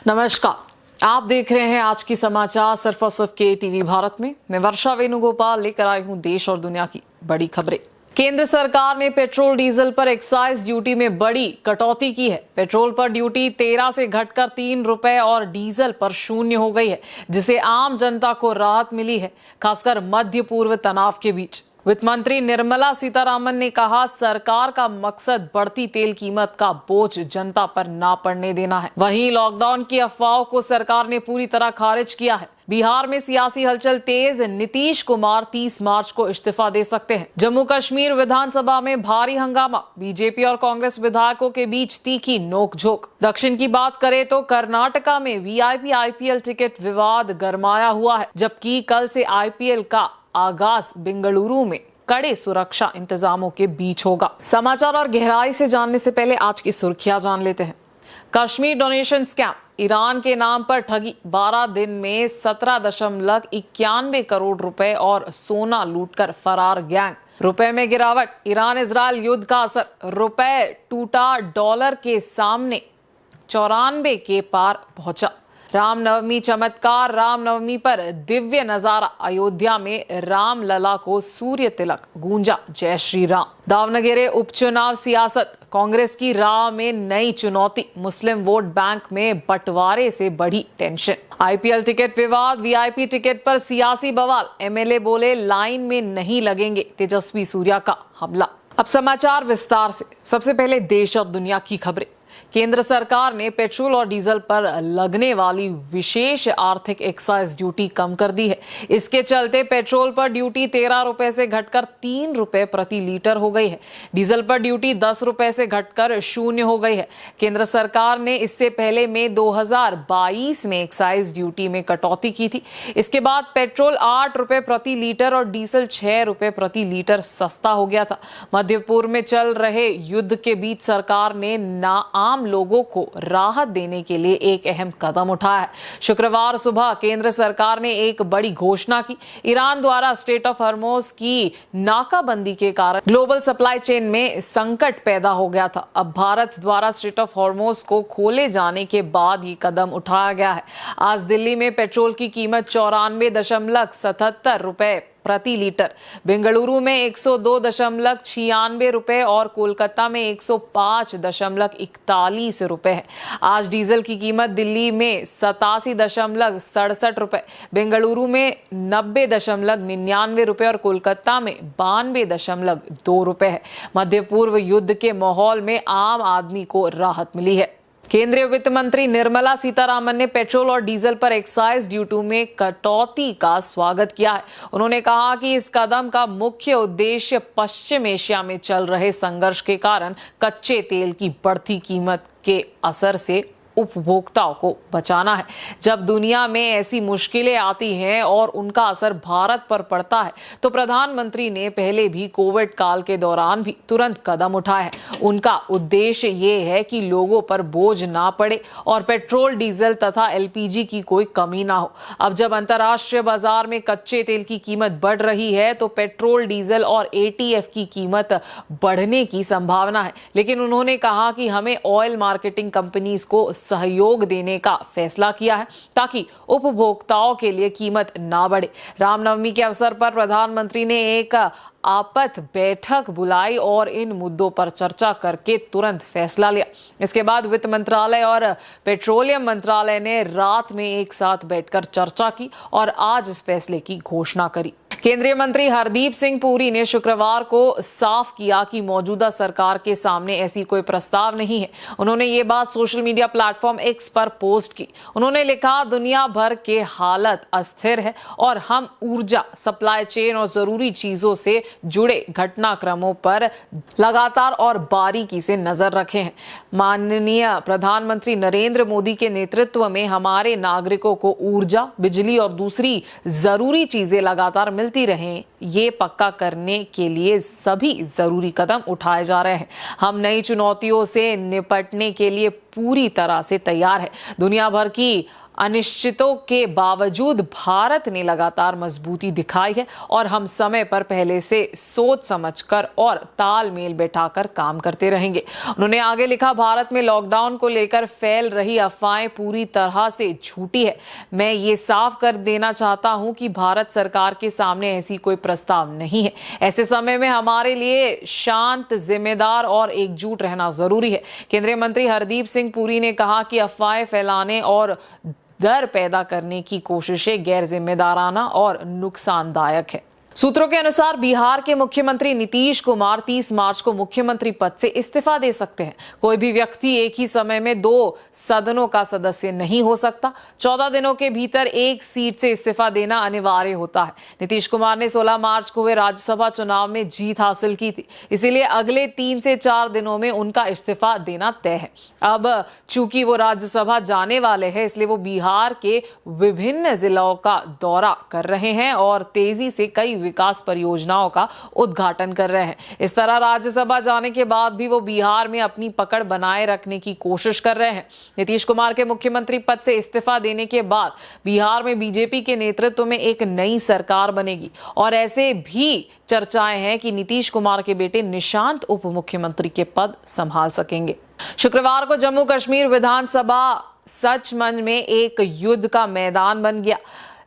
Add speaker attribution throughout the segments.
Speaker 1: नमस्कार, आप देख रहे हैं आज की समाचार सिर्फ और सिर्फ के टीवी भारत में। मैं वर्षा वेणुगोपाल लेकर आई हूं देश और दुनिया की बड़ी खबरें। केंद्र सरकार ने पेट्रोल डीजल पर एक्साइज ड्यूटी में बड़ी कटौती की है। पेट्रोल पर ड्यूटी 13 से घटकर 3 रुपए और डीजल पर 0 हो गई है, जिससे आम जनता को राहत मिली है, खासकर मध्य पूर्व तनाव के बीच। वित्त मंत्री निर्मला सीतारामन ने कहा, सरकार का मकसद बढ़ती तेल कीमत का बोझ जनता पर ना पड़ने देना है। वहीं लॉकडाउन की अफवाहों को सरकार ने पूरी तरह खारिज किया है। बिहार में सियासी हलचल तेज, नीतीश कुमार 30 मार्च को इस्तीफा दे सकते हैं। जम्मू कश्मीर विधानसभा में भारी हंगामा, बीजेपी और कांग्रेस विधायकों के बीच तीखी नोकझोंक। दक्षिण की बात करें तो कर्नाटका में वीआईपी आईपीएल टिकट विवाद गरमाया हुआ है, जबकि कल से आईपीएल का आगाज बेंगलुरु में कड़े सुरक्षा इंतजामों के बीच होगा। समाचार और गहराई से जानने से पहले आज की सुर्खियां जान लेते हैं। कश्मीर डोनेशन स्कैम, ईरान के नाम पर ठगी, 12 दिन में 17.91 करोड़ रुपए और सोना लूटकर फरार गैंग। रुपए में गिरावट, ईरान इजरायल युद्ध का असर, रुपए टूटा, डॉलर के सामने 94 के पार पहुंचा। रामनवमी चमत्कार, रामनवमी पर दिव्य नजारा, अयोध्या में राम लला को सूर्य तिलक, गूंजा जय श्री राम। दावनगेरे उपचुनाव सियासत, कांग्रेस की राह में नई चुनौती, मुस्लिम वोट बैंक में बंटवारे से बढ़ी टेंशन। आईपीएल टिकट विवाद, वीआईपी टिकट पर सियासी बवाल, एमएलए बोले लाइन में नहीं लगेंगे, तेजस्वी सूर्या का हमला। अब समाचार विस्तार से। सबसे पहले देश और दुनिया की खबरें। केंद्र सरकार ने पेट्रोल और डीजल पर लगने वाली विशेष आर्थिक एक्साइज ड्यूटी कम कर दी है। इसके चलते पेट्रोल पर ड्यूटी 13 रुपए से घटकर 3 रुपए प्रति लीटर हो गई है। डीजल पर ड्यूटी 10 रुपए से घटकर 0 हो गई है। केंद्र सरकार ने इससे पहले मई 2022 में एक्साइज ड्यूटी में कटौती की थी। इसके बाद पेट्रोल 8 रुपए प्रति लीटर और डीजल 6 रुपए प्रति लीटर सस्ता हो गया था। मध्य पूर्व में चल रहे युद्ध के बीच सरकार ने आम लोगों को राहत देने के लिए एक अहम कदम उठाया है। शुक्रवार सुबह केंद्र सरकार ने एक बड़ी घोषणा की। ईरान द्वारा स्ट्रेट ऑफ हॉर्मुज़ की नाकाबंदी के कारण ग्लोबल सप्लाई चेन में संकट पैदा हो गया था। अब भारत द्वारा स्ट्रेट ऑफ हॉर्मुज़ को खोले जाने के बाद ये कदम उठाया गया है। आज दिल्ली में पेट्रोल की कीमत 94.77 रुपए प्रति लीटर, बेंगलुरु में 102.96 रुपए और कोलकाता में 105.41 रुपए है। आज डीजल की कीमत दिल्ली में 87.67 रुपए, बेंगलुरु में 90.99 रुपए और कोलकाता में 92.2 रुपए है। मध्य पूर्व युद्ध के माहौल में आम आदमी को राहत मिली है। केंद्रीय वित्त मंत्री निर्मला सीतारामन ने पेट्रोल और डीजल पर एक्साइज ड्यूटी में कटौती का स्वागत किया है। उन्होंने कहा कि इस कदम का मुख्य उद्देश्य पश्चिम एशिया में चल रहे संघर्ष के कारण कच्चे तेल की बढ़ती कीमत के असर से उपभोक्ताओं को बचाना है। जब दुनिया में ऐसी मुश्किलें आती हैं और उनका असर भारत पर पड़ता है, तो प्रधानमंत्री ने पहले भी कोविड काल के दौरान भी तुरंत कदम उठाए हैं। उनका उद्देश्य ये है कि लोगों पर बोझ ना पड़े और पेट्रोल, डीजल तथा एलपीजी की कोई कमी ना हो। अब जब अंतर्राष्ट्रीय बाजार में कच्चे तेल की कीमत बढ़ रही है, तो पेट्रोल, डीजल और एटीएफ की कीमत बढ़ने की संभावना है। लेकिन उन्होंने कहा कि हमें ऑयल मार्केटिंग कंपनीज को सहयोग देने का फैसला किया है, ताकि उपभोक्ताओं के लिए कीमत ना बढ़े। रामनवमी के अवसर पर प्रधानमंत्री ने एक आपात बैठक बुलाई और इन मुद्दों पर चर्चा करके तुरंत फैसला लिया। इसके बाद वित्त मंत्रालय और पेट्रोलियम मंत्रालय ने रात में एक साथ बैठकर चर्चा की और आज इस फैसले की घोषणा करी। केंद्रीय मंत्री हरदीप सिंह पुरी ने शुक्रवार को साफ किया कि मौजूदा सरकार के सामने ऐसी कोई प्रस्ताव नहीं है। उन्होंने ये बात सोशल मीडिया प्लेटफॉर्म एक्स पर पोस्ट की। उन्होंने लिखा, दुनिया भर के हालत अस्थिर है और हम ऊर्जा, सप्लाई चेन और जरूरी चीजों से जुड़े घटनाक्रमों पर लगातार और बारीकी से नजर रखे हैं। माननीय प्रधानमंत्री नरेंद्र मोदी के नेतृत्व में हमारे नागरिकों को ऊर्जा, बिजली और दूसरी जरूरी चीजें लगातार मिलती रहें, ये पक्का करने के लिए सभी जरूरी कदम उठाए जा रहे हैं। हम नई चुनौतियों से निपटने के लिए पूरी तरह से तैयार है। दुनिया भर की अनिश्चितों के बावजूद भारत ने लगातार मजबूती दिखाई है और हम समय पर पहले से सोच समझकर और तालमेल बैठाकर काम करते रहेंगे। उन्होंने आगे लिखा, भारत में लॉकडाउन को लेकर फैल रही अफवाहें पूरी तरह से झूठी है। मैं ये साफ कर देना चाहता हूं कि भारत सरकार के सामने ऐसी कोई प्रस्ताव नहीं है। ऐसे समय में हमारे लिए शांत, जिम्मेदार और एकजुट रहना जरूरी है। केंद्रीय मंत्री हरदीप सिंह पुरी ने कहा कि अफवाहें फैलाने और डर पैदा करने की कोशिशें गैर जिम्मेदाराना और नुकसानदायक है। सूत्रों के अनुसार बिहार के मुख्यमंत्री नीतीश कुमार 30 मार्च को मुख्यमंत्री पद से इस्तीफा दे सकते हैं। कोई भी व्यक्ति एक ही समय में 2 सदनों का सदस्य नहीं हो सकता। 14 दिनों के भीतर एक सीट से इस्तीफा देना अनिवार्य होता है। नीतीश कुमार ने 16 मार्च को हुए राज्यसभा चुनाव में जीत हासिल की थी, इसीलिए अगले 3 से 4 दिनों में उनका इस्तीफा देना तय है। अब चूंकि वो राज्यसभा जाने वाले हैं, इसलिए वो बिहार के विभिन्न जिलों का दौरा कर रहे हैं और तेजी से कई विकास परियोजनाओं का उद्घाटन कर रहे हैं। इस तरह राज्यसभा जाने के बाद भी वो बिहार में अपनी पकड़ बनाए रखने की कोशिश कर रहे हैं। नीतीश कुमार के मुख्यमंत्री पद से इस्तीफा देने के बाद बिहार में बीजेपी के नेतृत्व में एक नई सरकार बनेगी और ऐसे भी चर्चाएं हैं कि नीतीश कुमार के बेटे निशांत उप मुख्यमंत्री के पद संभाल सकेंगे। शुक्रवार को जम्मू कश्मीर विधानसभा सचमुच में एक युद्ध का मैदान बन गया,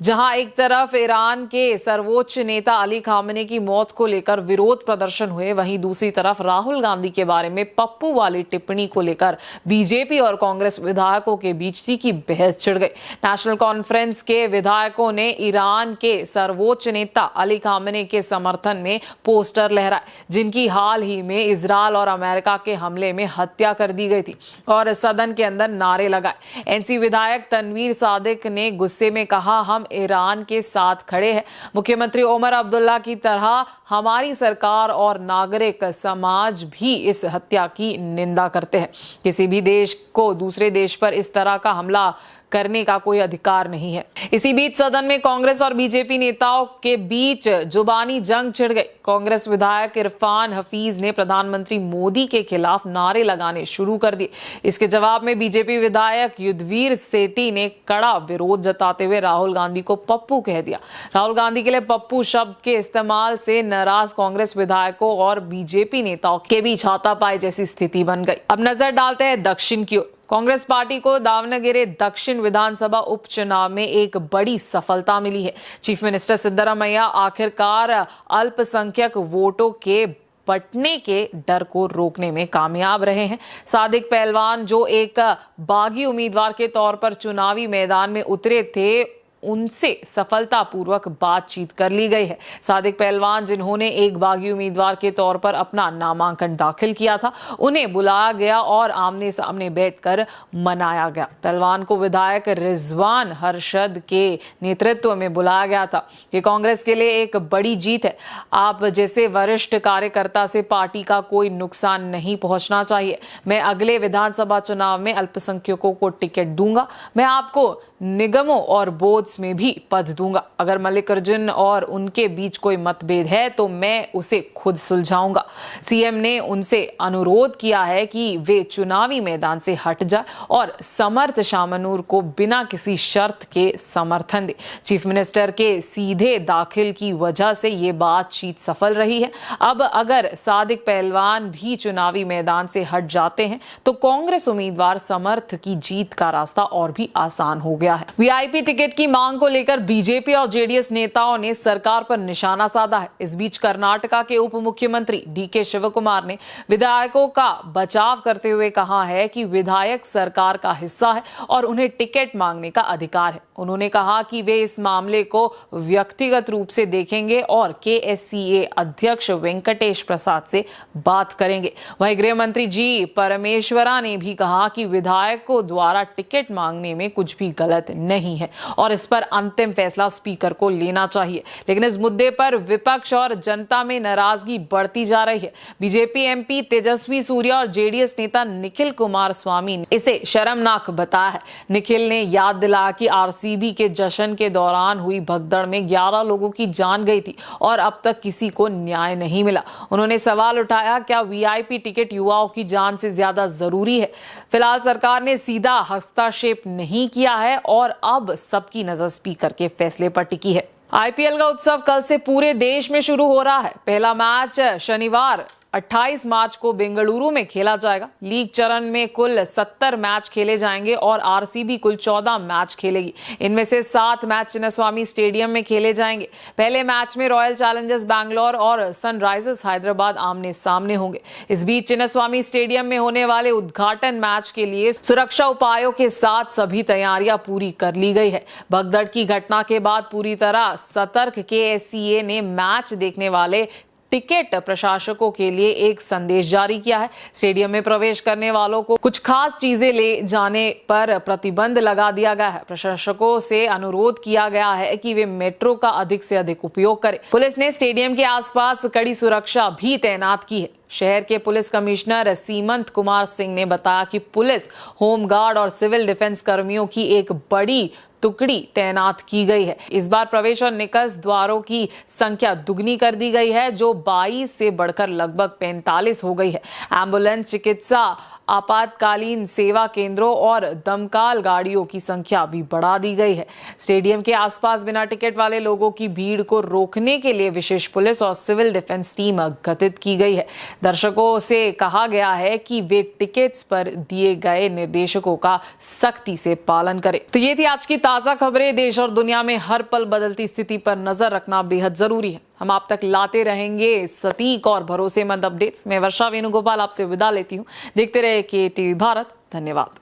Speaker 1: जहां एक तरफ ईरान के सर्वोच्च नेता अली खामेनी की मौत को लेकर विरोध प्रदर्शन हुए, वहीं दूसरी तरफ राहुल गांधी के बारे में पप्पू वाली टिप्पणी को लेकर बीजेपी और कांग्रेस विधायकों के बीच तीखी बहस छिड़ गई। नेशनल कॉन्फ्रेंस के विधायकों ने ईरान के सर्वोच्च नेता अली खामेनी के समर्थन में पोस्टर लहराए, जिनकी हाल ही में इजरायल और अमेरिका के हमले में हत्या कर दी गई थी, और सदन के अंदर नारे लगाए। एनसी विधायक तनवीर सादिक ने गुस्से में कहा, हम ईरान के साथ खड़े हैं। मुख्यमंत्री ओमर अब्दुल्ला की तरह हमारी सरकार और नागरिक समाज भी इस हत्या की निंदा करते हैं। किसी भी देश को दूसरे देश पर इस तरह का हमला करने का कोई अधिकार नहीं है। इसी बीच सदन में कांग्रेस और बीजेपी नेताओं के बीच जुबानी जंग छिड़ गई। कांग्रेस विधायक इरफान हफीज ने प्रधानमंत्री मोदी के खिलाफ नारे लगाने शुरू कर दिए। इसके जवाब में बीजेपी विधायक युद्धवीर सेठी ने कड़ा विरोध जताते हुए राहुल गांधी को पप्पू कह दिया। राहुल गांधी के लिए पप्पू शब्द के इस्तेमाल से नाराज कांग्रेस विधायकों और बीजेपी नेताओं के बीच हाथापाई जैसी स्थिति बन गई। अब नजर डालते हैं दक्षिण की ओर। कांग्रेस पार्टी को दावणगेरे दक्षिण विधानसभा उपचुनाव में एक बड़ी सफलता मिली है। चीफ मिनिस्टर सिद्धरामैया आखिरकार अल्पसंख्यक वोटों के बंटने के डर को रोकने में कामयाब रहे हैं। सादिक पहलवान, जो एक बागी उम्मीदवार के तौर पर चुनावी मैदान में उतरे थे, उनसे सफलतापूर्वक बातचीत कर ली गई है। सादिक पहलवान, जिन्होंने एक बागी उम्मीदवार के तौर पर अपना नामांकन दाखिल किया था, उन्हें बुलाया गया और आमने सामने बैठकर मनाया गया। पहलवान को विधायक रिजवान हर्षद के नेतृत्व में बुलाया गया था। ये कांग्रेस के लिए एक बड़ी जीत है। आप जैसे वरिष्ठ कार्यकर्ता से पार्टी का कोई नुकसान नहीं पहुंचना चाहिए। मैं अगले विधानसभा चुनाव में अल्पसंख्यकों को टिकट दूंगा। मैं आपको निगमों और बोर्ड्स में भी पद दूंगा। अगर मल्लिकार्जुन और उनके बीच कोई मतभेद है तो मैं उसे खुद सुलझाऊंगा। सीएम ने उनसे अनुरोध किया है कि वे चुनावी मैदान से हट जाए और समर्थ शामनूर को बिना किसी शर्त के समर्थन दे। चीफ मिनिस्टर के सीधे दाखिल की वजह से ये बातचीत सफल रही है। अब अगर सादिक पहलवान भी चुनावी मैदान से हट जाते हैं तो कांग्रेस उम्मीदवार समर्थ की जीत का रास्ता और भी आसान हो गया है। वीआईपी टिकट की मांग को लेकर बीजेपी और जेडीएस नेताओं ने सरकार पर निशाना साधा है। इस बीच कर्नाटका के उप मुख्यमंत्री डीके शिवकुमार ने विधायकों का बचाव करते हुए कहा है कि विधायक सरकार का हिस्सा है और उन्हें टिकट मांगने का अधिकार है। उन्होंने कहा कि वे इस मामले को व्यक्तिगत रूप से देखेंगे और केएससीए अध्यक्ष वेंकटेश प्रसाद से बात करेंगे। वहीं गृह मंत्री जी परमेश्वरा ने भी कहा कि विधायकों द्वारा टिकट मांगने में कुछ भी गलत नहीं है और इस पर अंतिम फैसला स्पीकर को लेना चाहिए। लेकिन इस मुद्दे पर विपक्ष और जनता में नाराजगी बढ़ती जा रही है। बीजेपी एमपी तेजस्वी सूर्या और जेडीएस नेता निखिल कुमारस्वामी ने इसे शर्मनाक बताया है। निखिल ने याद दिलाया कि आरसीबी के जश्न के दौरान हुई भगदड़ में 11 लोगों की जान गई थी और अब तक किसी को न्याय नहीं मिला। उन्होंने सवाल उठाया, क्या वीआईपी टिकट युवाओं की जान से ज्यादा जरूरी है? फिलहाल सरकार ने सीधा हस्तक्षेप नहीं किया है और अब सबकी नजर स्पीकर के फैसले पर टिकी है। आईपीएल का उत्सव कल से पूरे देश में शुरू हो रहा है। पहला मैच शनिवार 28 मार्च को बेंगलुरु में खेला जाएगा। लीग चरण में कुल 70 मैच खेले जाएंगे और आरसीबी कुल 14 मैच खेलेगी। इनमें से 7 मैच चिन्नास्वामी स्टेडियम में खेले जाएंगे। पहले मैच में रॉयल चैलेंजर्स बैंगलोर और सनराइजर्स हैदराबाद आमने सामने होंगे। इस बीच चिन्नास्वामी स्टेडियम में होने वाले उद्घाटन मैच के लिए सुरक्षा उपायों के साथ सभी तैयारियां पूरी कर ली गई है। भगदड़ की घटना के बाद पूरी तरह सतर्क केएससीए ने मैच देखने वाले टिकट प्रशासकों के लिए एक संदेश जारी किया है। स्टेडियम में प्रवेश करने वालों को कुछ खास चीजें ले जाने पर प्रतिबंध लगा दिया गया है। प्रशासकों से अनुरोध किया गया है कि वे मेट्रो का अधिक से अधिक उपयोग करें। पुलिस ने स्टेडियम के आसपास कड़ी सुरक्षा भी तैनात की है। शहर के पुलिस कमिश्नर सीमंत कुमार सिंह ने बताया कि पुलिस, होमगार्ड और सिविल डिफेंस कर्मियों की एक बड़ी टुकड़ी तैनात की गई है। इस बार प्रवेश और निकास द्वारों की संख्या दुगनी कर दी गई है, जो 22 से बढ़कर लगभग 45 हो गई है। एम्बुलेंस, चिकित्सा, आपातकालीन सेवा केंद्रों और दमकल गाड़ियों की संख्या भी बढ़ा दी गई है। स्टेडियम के आसपास बिना टिकट वाले लोगों की भीड़ को रोकने के लिए विशेष पुलिस और सिविल डिफेंस टीम गठित की गई है। दर्शकों से कहा गया है कि वे टिकट्स पर दिए गए निर्देशों का सख्ती से पालन करें। तो ये थी आज की ताजा खबरें। देश और दुनिया में हर पल बदलती स्थिति पर नजर रखना बेहद जरूरी है। हम आप तक लाते रहेंगे सटीक और भरोसेमंद अपडेट्स। मैं वर्षा वेणुगोपाल आपसे विदा लेती हूँ। देखते रहे के टीवी भारत। धन्यवाद।